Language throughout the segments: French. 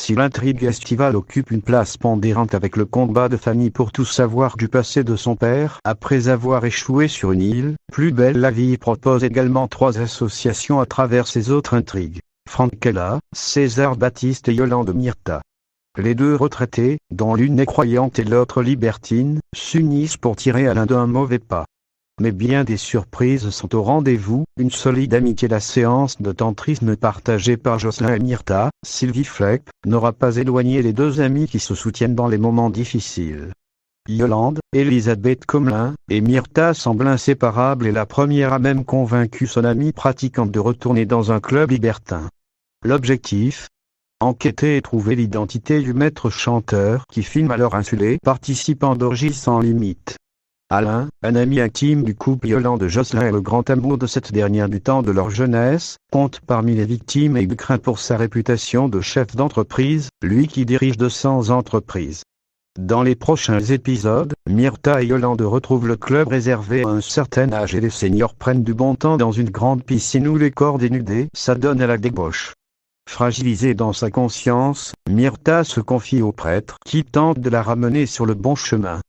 si l'intrigue estivale occupe une place pondérante avec le combat de Fanny pour tout savoir du passé de son père après avoir échoué sur une île, Plus belle la vie propose également 3 associations à travers ses autres intrigues. Francella, César Baptiste et Yolande Myrta. Les 2 retraités, dont l'une est croyante et l'autre libertine, s'unissent pour tirer Alain d'un mauvais pas. Mais bien des surprises sont au rendez-vous, une solide amitié. La séance de tantrisme partagée par Jocelyn et Myrta, Sylvie Fleck, n'aura pas éloigné les 2 amis qui se soutiennent dans les moments difficiles. Yolande, Elisabeth Comelin, et Myrta semblent inséparables et la première a même convaincu son amie pratiquante de retourner dans un club libertin. L'objectif ? Enquêter et trouver l'identité du maître chanteur qui filme à leur insu les participants d'Orgies sans limite. Alain, un ami intime du couple Yolande-Jocelyn et le grand amour de cette dernière du temps de leur jeunesse, compte parmi les victimes et craint pour sa réputation de chef d'entreprise, lui qui dirige 200 entreprises. Dans les prochains épisodes, Myrta et Yolande retrouvent le club réservé à un certain âge et les seniors prennent du bon temps dans une grande piscine où les corps dénudés s'adonnent à la débauche. Fragilisée dans sa conscience, Myrta se confie au prêtre qui tente de la ramener sur le bon chemin.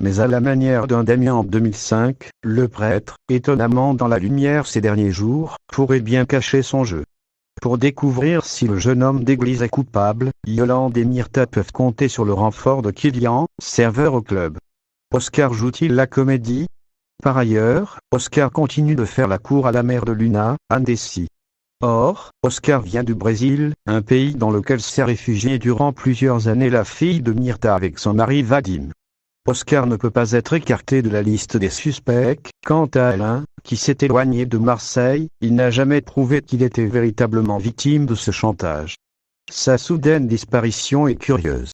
Mais à la manière d'un Damien en 2005, le prêtre, étonnamment dans la lumière ces derniers jours, pourrait bien cacher son jeu. Pour découvrir si le jeune homme d'église est coupable, Yolande et Myrta peuvent compter sur le renfort de Kylian, serveur au club. Oscar joue-t-il la comédie ? Par ailleurs, Oscar continue de faire la cour à la mère de Luna, indécis. Or, Oscar vient du Brésil, un pays dans lequel s'est réfugiée durant plusieurs années la fille de Myrta avec son mari Vadim. Oscar ne peut pas être écarté de la liste des suspects. Quant à Alain, qui s'est éloigné de Marseille, il n'a jamais prouvé qu'il était véritablement victime de ce chantage. Sa soudaine disparition est curieuse.